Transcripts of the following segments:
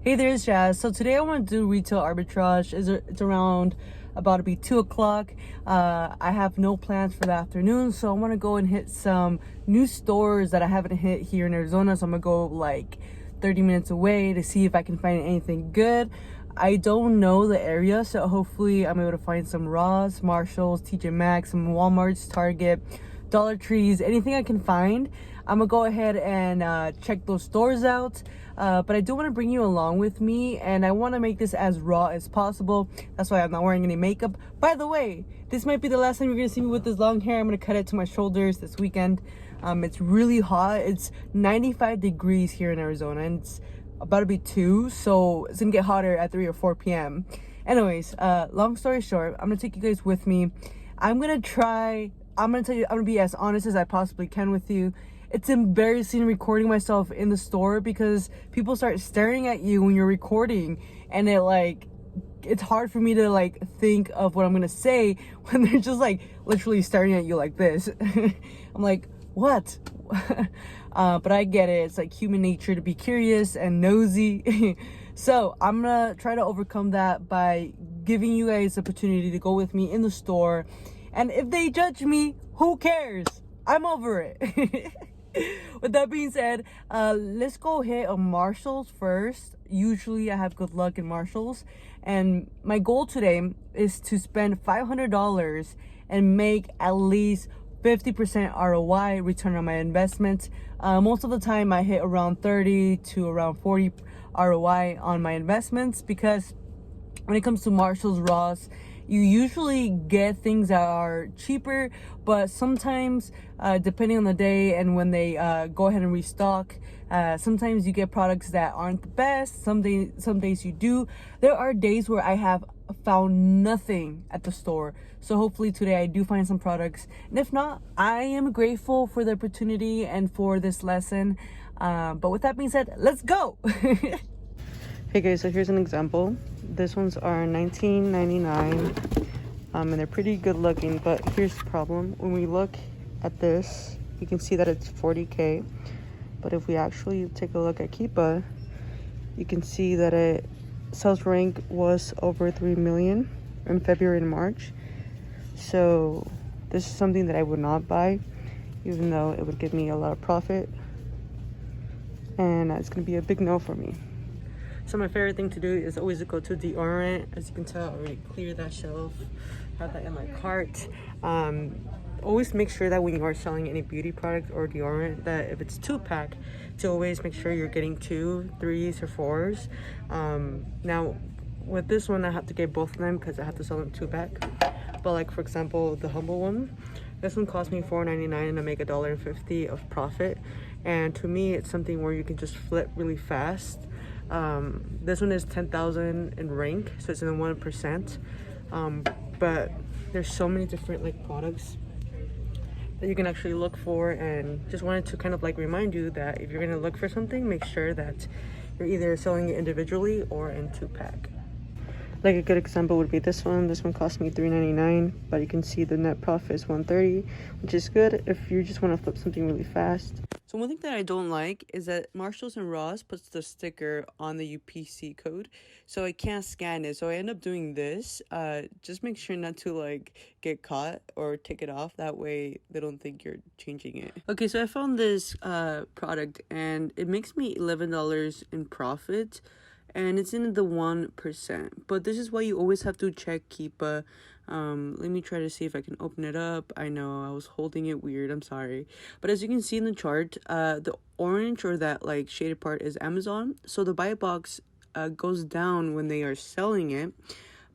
Hey there, it's Jazz. So today I want to do retail arbitrage. It's around about to be 2 o'clock. I have no plans for the afternoon, so I want to go and hit some new stores that I haven't hit here in Arizona. So I'm gonna go like 30 minutes away to see if I can find anything good. I don't know the area, so hopefully I'm able to find some Ross, Marshalls, TJ Maxx, some Walmarts, Target, Dollar Trees, anything I can find. I'm gonna go ahead and check those stores out, but I do want to bring you along with me, and I want to make this as raw as possible. That's why I'm not wearing any makeup. By the way, this might be the last time you're gonna see me with this long hair. I'm gonna cut it to my shoulders this weekend. It's really hot. It's 95 degrees here in Arizona, and it's about to be 2, so it's gonna get hotter at 3 or 4 p.m. Anyways, long story short, I'm gonna take you guys with me. I'm gonna tell you, I'm gonna be as honest as I possibly can with you. It's embarrassing recording myself in the store because people start staring at you when you're recording, and it's hard for me to think of what I'm gonna say when they're just literally staring at you like this. I'm like, what? But I get it. It's like human nature to be curious and nosy. So I'm gonna try to overcome that by giving you guys the opportunity to go with me in the store. And if they judge me, who cares? I'm over it. With that being said, let's go hit a Marshalls first. Usually I have good luck in Marshalls. And my goal today is to spend $500 and make at least 50% ROI, return on my investment. Most of the time I hit around 30 to around 40 ROI on my investments, because when it comes to Marshalls, Ross, you usually get things that are cheaper, but sometimes depending on the day and when they go ahead and restock, sometimes you get products that aren't the best. Some days you do. There are days where I have found nothing at the store, so hopefully today I do find some products, and if not, I am grateful for the opportunity and for this lesson. But with that being said, let's go. Hey guys, so here's an example. This ones are $19.99, and they're pretty good looking, but here's the problem. When we look at this, you can see that it's 40K, but if we actually take a look at Keepa, you can see that it sales rank was over 3 million in February and March. So this is something that I would not buy, even though it would give me a lot of profit, and it's going to be a big no for me. So my favorite thing to do is always to go to deodorant. As you can tell, I already cleared that shelf, have that in my cart. Always make sure that when you are selling any beauty product or deodorant, that if it's 2-pack, to always make sure you're getting 2, 3s, or 4s. Now with this one I have to get both of them because I have to sell them 2-pack. But for example, the Humble one, this one cost me $4.99 and I make $1.50 of profit. And to me, it's something where you can just flip really fast. This one is 10,000 in rank, so it's in the 1%. But there's so many different products that you can actually look for, and just wanted to kind of remind you that if you're going to look for something, make sure that you're either selling it individually or in 2-pack. A good example would be this one. This one cost me $3.99, but you can see the net profit is $1.30, which is good if you just want to flip something really fast. So one thing that I don't like is that Marshalls and Ross puts the sticker on the UPC code, so I can't scan it. So I end up doing this. Just make sure not to get caught or take it off. That way they don't think you're changing it. Okay, so I found this product, and it makes me $11 in profit. And it's in the 1%. But this is why you always have to check Keepa. Let me try to see if I can open it up. I know I was holding it weird. I'm sorry. But as you can see in the chart, the orange or that shaded part is Amazon. So the buy box goes down when they are selling it,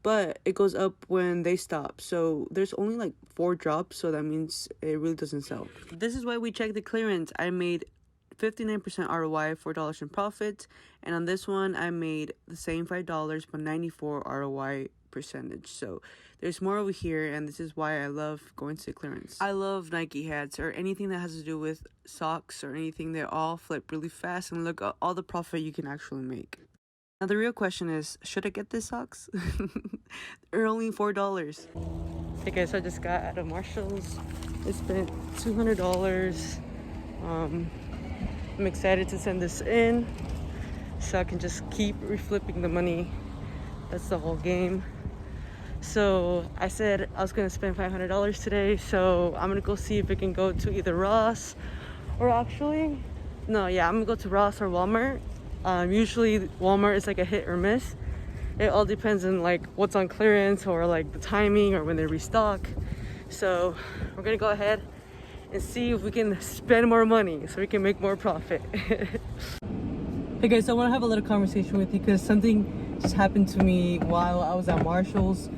but it goes up when they stop. So there's only 4 drops. So that means it really doesn't sell. This is why we check the clearance. I made 59% ROI, $4 in profit, and on this one I made the same $5 but 94 ROI percentage. So there's more over here, and this is why I love going to clearance. I love Nike hats or anything that has to do with socks or anything. They all flip really fast, and look at all the profit you can actually make. Now the real question is, should I get these socks? They're only $4. Hey guys, I just got out of Marshalls. I spent $200. I'm excited to send this in. so I can just keep reflipping the money. That's the whole game. So I said I was gonna spend $500 today, so I'm gonna go see if it can go to either Ross or actually, no, yeah, I'm gonna go to Ross or Walmart. Usually Walmart is like a hit or miss. It all depends on like what's on clearance or like the timing or when they restock. So we're gonna go ahead and see if we can spend more money so we can make more profit. Hey guys, so I want to have a little conversation with you because something just happened to me while I was at Marshall's.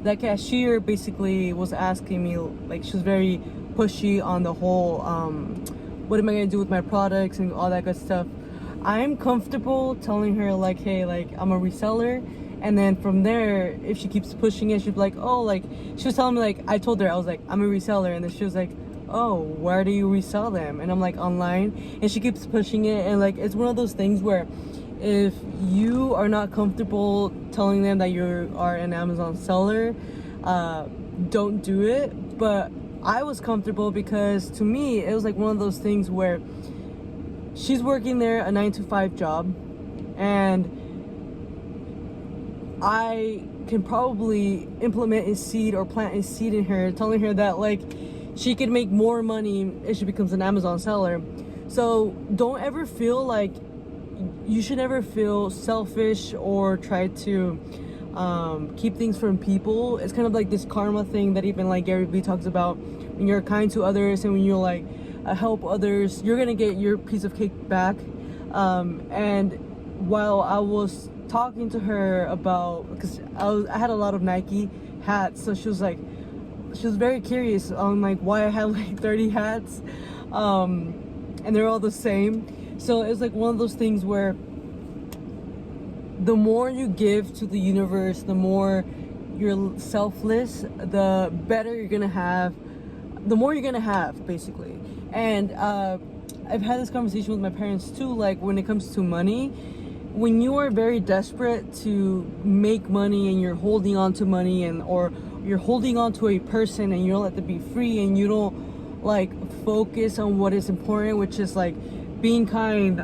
That cashier basically was asking me, like, she was very pushy on the whole what am I gonna do with my products and all that good stuff. I'm comfortable telling her like, hey, like, I'm a reseller, and then from there, if she keeps pushing it, she'd be like, oh, like, she was telling me, like, I told her, I was like, I'm a reseller, and then she was like, oh, where do you resell them? And I'm like, online. And she keeps pushing it, and like, it's one of those things where if you are not comfortable telling them that you are an Amazon seller, don't do it. But I was comfortable because to me it was like one of those things where she's working there a 9-to-5 job, and I can probably implement a seed or plant a seed in her, telling her that like she could make more money if she becomes an Amazon seller. So don't ever feel like, you should never feel selfish or try to keep things from people. It's kind of like this karma thing that even like Gary Vee talks about. When you're kind to others and when you're like help others, you're gonna get your piece of cake back. And while I was talking to her about, because I had a lot of Nike hats, so she was very curious on like why I had like 30 hats, and they're all the same. So it's like one of those things where the more you give to the universe, the more you're selfless, the better you're gonna have, the more you're gonna have, basically. And I've had this conversation with my parents too, like when it comes to money, when you are very desperate to make money and you're holding on to money, and or you're holding on to a person and you don't let them be free, and you don't like focus on what is important, which is like being kind,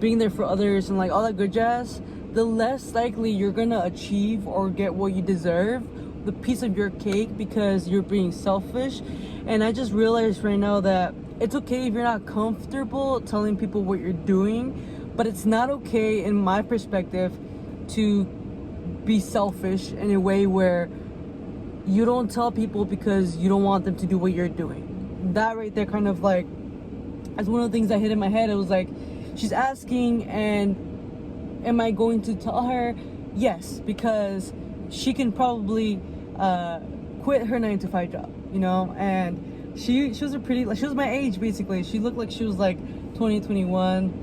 being there for others, and like all that good jazz, the less likely you're gonna achieve or get what you deserve, the piece of your cake, because you're being selfish. And I just realized right now that it's okay if you're not comfortable telling people what you're doing, but it's not okay, in my perspective, to be selfish in a way where you don't tell people because you don't want them to do what you're doing. That right there kind of like, as one of the things that hit in my head. It was like, she's asking, and am I going to tell her? Yes, because she can probably quit her 9-to-5 job, you know. And she was a pretty, like, she was my age basically. She looked like she was like 20, 21,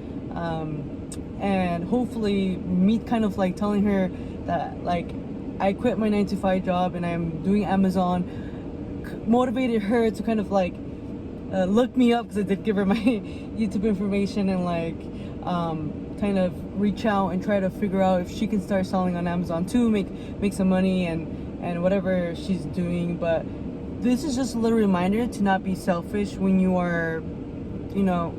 and hopefully me kind of like telling her that like I quit my 9-to-5 job and I'm doing Amazon motivated her to kind of like look me up, because I did give her my YouTube information, and like kind of reach out and try to figure out if she can start selling on Amazon too, make some money and whatever she's doing. But this is just a little reminder to not be selfish when you are, you know,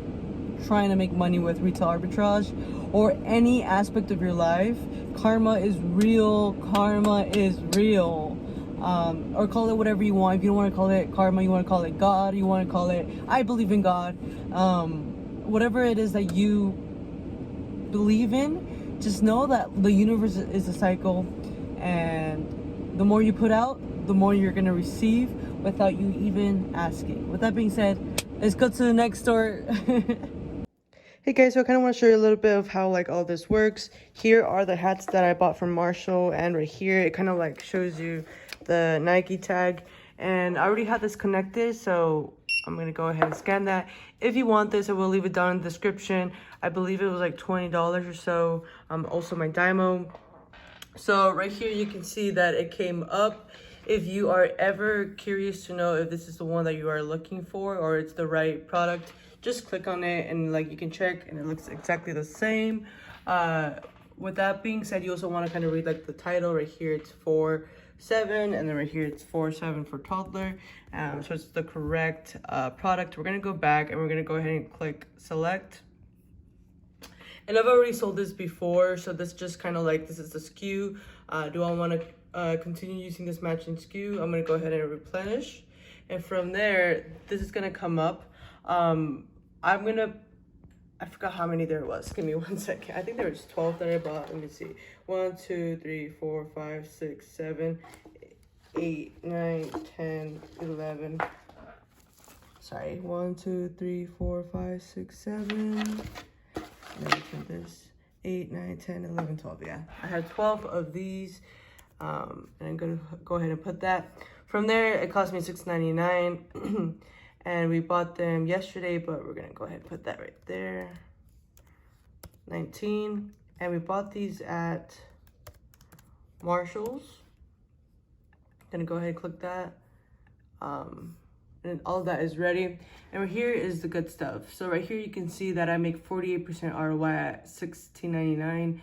trying to make money with retail arbitrage or any aspect of your life. Karma is real. Or call it whatever you want. If you don't want to call it karma, you want to call it God, you want to call it, I believe in God. Whatever it is that you believe in, just know that the universe is a cycle, and the more you put out, the more you're going to receive without you even asking. With that being said, let's go to the next store. Hey guys, so I kind of want to show you a little bit of how like all this works. Here are the hats that I bought from Marshall, and right here it kind of like shows you the Nike tag, and I already had this connected, so I'm gonna go ahead and scan that. If you want this, I will leave it down in the description. I believe it was like $20 or so. Also my Dymo. So right here you can see that it came up. If you are ever curious to know if this is the one that you are looking for or it's the right product, just click on it and like you can check, and it looks exactly the same. With that being said, you also want to kind of read like the title. Right here it's 4-7, and then right here it's 4-7 for toddler. So it's the correct product. We're gonna go back and we're gonna go ahead and click select. And I've already sold this before, so this just kind of like, this is the SKU. Do I want to continue using this matching SKU? I'm going to go ahead and replenish. And from there, this is going to come up. I forgot how many there was. Give me 1 second. I think there was 12 that I bought. Let me see. 1, 2, 3, 4, 5, 6, 7, 8, 9, 10, 11. Sorry. 1, 2, 3, 4, 5, 6, 7. Let me turn this. 8, 9, 10, 11, 12. Yeah. I had 12 of these. And I'm going to go ahead and put that. From there, it cost me $6.99. And we bought them yesterday, but we're going to go ahead and put that right there. 19. And we bought these at Marshall's. Gonna go ahead and click that. And all of that is ready. And right here is the good stuff. So right here you can see that I make 48% ROI at $16.99.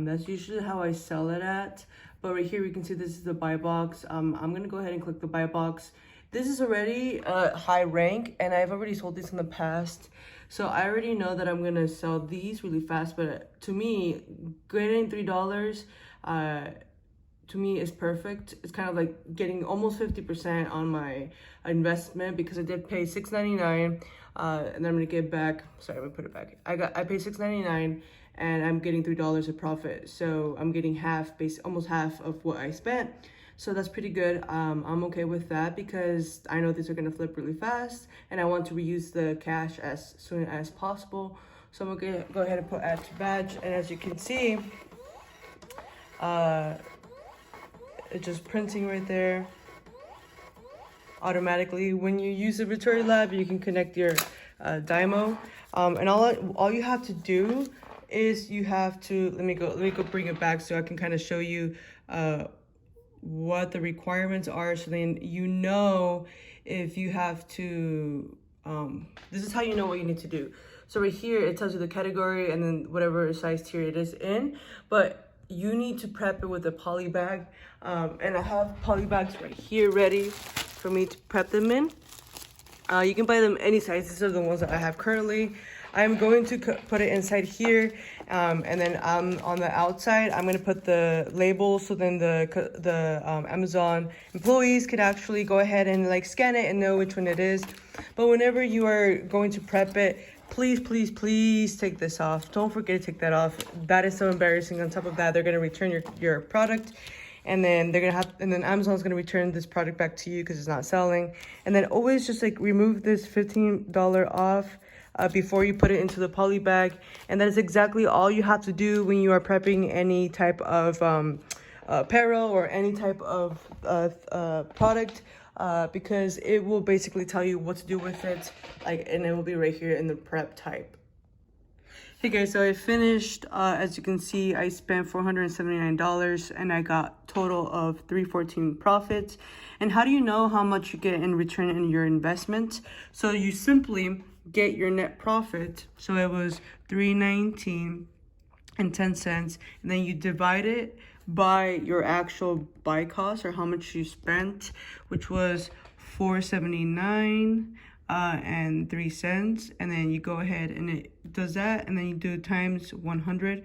That's usually how I sell it at. But right here we can see this is the buy box. I'm gonna go ahead and click the buy box. This is already a high rank, and I've already sold these in the past. So I already know that I'm gonna sell these really fast, but to me, getting $3 to me is perfect. It's kind of like getting almost 50% on my investment, because I did pay $6.99, and then I'm gonna get back, sorry, I'm gonna put it back. I paid $6.99 and I'm getting $3 of profit. So I'm getting almost half of what I spent. So that's pretty good. I'm okay with that because I know these are gonna flip really fast and I want to reuse the cash as soon as possible. So I'm gonna go ahead and put add to badge. And as you can see, it's just printing right there automatically. When you use the Victoria Lab, you can connect your Dymo. And all you have to do is you have to, let me go bring it back so I can kind of show you what the requirements are, so then you know if you have to, this is how you know what you need to do. So right here, it tells you the category and then whatever size tier it is in, but you need to prep it with a poly bag. And I have poly bags right here ready for me to prep them in. You can buy them any size. These are the ones that I have currently. I'm going to put it inside here, and then on the outside, I'm going to put the label, so then the Amazon employees could actually go ahead and like scan it and know which one it is. But whenever you are going to prep it, please, please, please take this off. Don't forget to take that off. That is so embarrassing. On top of that, they're going to return your product. And then Amazon's gonna return this product back to you because it's not selling. And then always just like remove this $15 off before you put it into the poly bag. And that is exactly all you have to do when you are prepping any type of apparel or any type of product, because it will basically tell you what to do with it, and it will be right here in the prep type. Hey guys, so I finished. As you can see, I spent $479 and I got total of $314 profits. And how do you know how much you get in return in your investment? So you simply get your net profit. So it was $319.10, and then you divide it by your actual buy cost, or how much you spent, which was $479 and 3 cents, and then you go ahead and it does that, and then you do times 100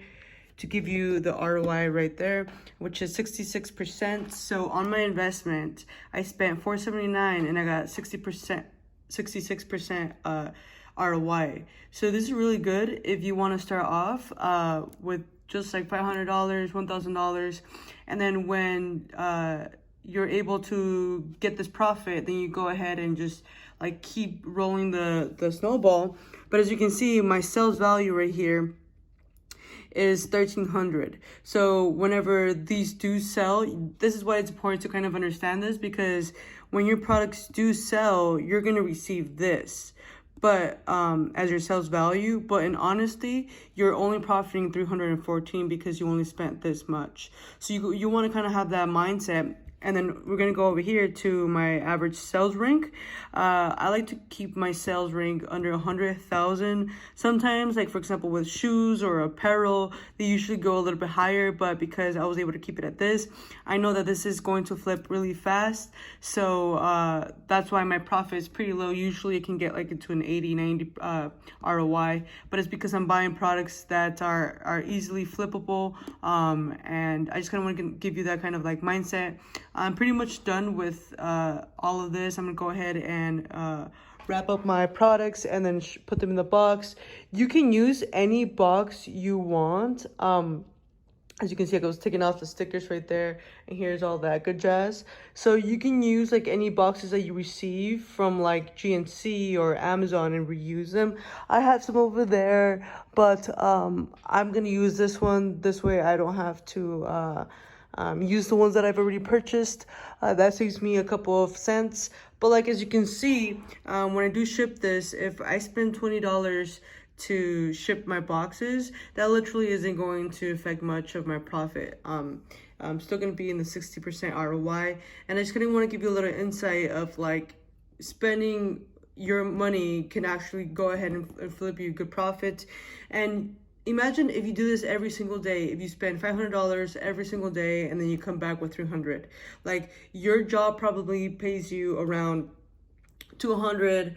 to give you the ROI right there, which is 66%. So on my investment, I spent $479 and I got 66% ROI. So this is really good if you want to start off with just like $500, $1,000, and then when you're able to get this profit, then you go ahead and just like keep rolling the snowball. But as you can see, my sales value right here is $1,300. So whenever these do sell, this is why it's important to kind of understand this, because when your products do sell, you're going to receive this, but as your sales value. But in honesty, you're only profiting $314 because you only spent this much. So you want to kind of have that mindset And then we're gonna go over here to my average sales rank. I like to keep my sales rank under 100,000. Sometimes, like for example, with shoes or apparel, they usually go a little bit higher. But because I was able to keep it at this, I know that this is going to flip really fast. So that's why my profit is pretty low. Usually, it can get like into an 80, 90 ROI. But it's because I'm buying products that are easily flippable. And I just kind of want to give you that kind of like mindset. I'm pretty much done with all of this. I'm gonna go ahead and wrap up my products and then put them in the box. You can use any box you want. As you can see, I was taking off the stickers right there, and here's all that good jazz. So you can use like any boxes that you receive from like GNC or Amazon and reuse them. I have some over there, but I'm gonna use this one. This way I don't have to use the ones that I've already purchased. That saves me a couple of cents. But like as you can see, when I do ship this, if I spend $20 to ship my boxes, that literally isn't going to affect much of my profit. I'm still going to be in the 60% ROI. And I just kind of want to give you a little insight of like spending your money can actually go ahead and flip you good profit. And imagine if you do this every single day. If you spend $500 every single day and then you come back with $300, like your job probably pays you around $200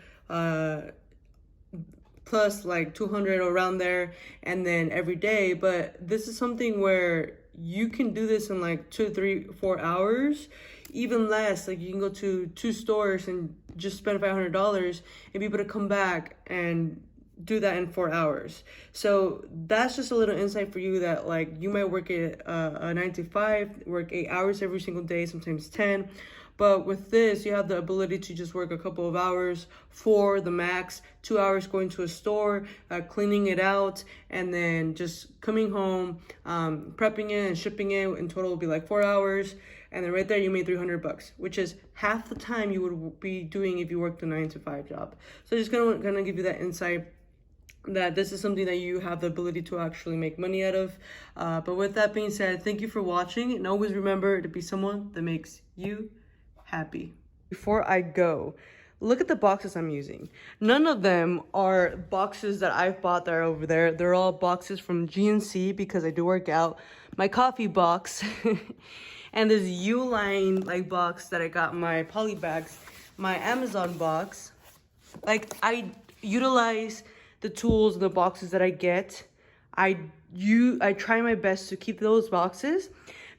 plus like $200 around there, and then every day. But this is something where you can do this in like 2, 3, 4 hours, even less. Like you can go to 2 stores and just spend $500 and be able to come back and do that in 4 hours. So that's just a little insight for you that like you might work at a 9 to 5, work 8 hours every single day, sometimes 10. But with this, you have the ability to just work a couple of hours, 4 the max, 2 hours going to a store, cleaning it out, and then just coming home, prepping it and shipping it. In total will be like 4 hours. And then right there, you made $300, which is half the time you would be doing if you worked a 9 to 5 job. So just gonna give you that insight that this is something that you have the ability to actually make money out of. But with that being said, thank you for watching, and always remember to be someone that makes you happy. Before I go, look at the boxes I'm using. None of them are boxes that I've bought that are over there. They're all boxes from GNC because I do work out. My coffee box and this U-line like box that I got my poly bags, my Amazon box. Like I utilize the tools and the boxes that I get. I try my best to keep those boxes,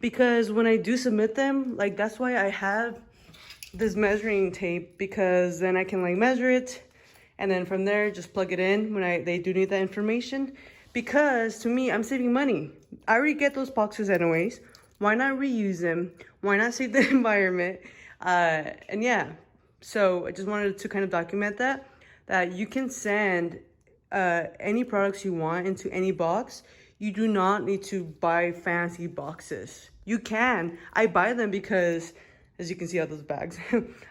because when I do submit them, like that's why I have this measuring tape, because then I can like measure it and then from there just plug it in when they do need that information. Because to me, I'm saving money. I already get those boxes anyways. Why not reuse them? Why not save the environment? And yeah, so I just wanted to kind of document that you can send any products you want into any box. You do not need to buy fancy boxes. You can. I buy them because, as you can see all those bags,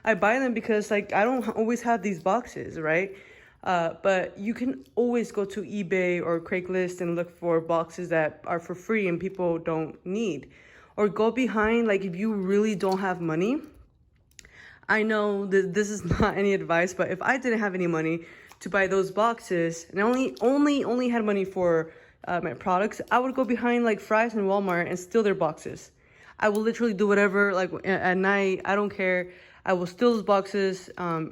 I buy them because like I don't always have these boxes, right? But you can always go to eBay or Craigslist and look for boxes that are for free and people don't need. Or go behind, like if you really don't have money. I know that this is not any advice, but if I didn't have any money to buy those boxes and I only had money for my products, I would go behind like Fry's and Walmart and steal their boxes. I will literally do whatever, like at night, I don't care. I will steal those boxes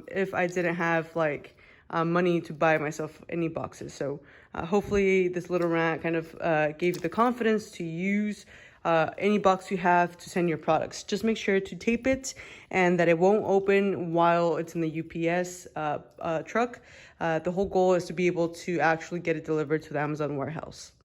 if I didn't have like money to buy myself any boxes. So hopefully this little rant kind of gave you the confidence to use any box you have to send your products. Just make sure to tape it and that it won't open while it's in the UPS truck. The whole goal is to be able to actually get it delivered to the Amazon warehouse.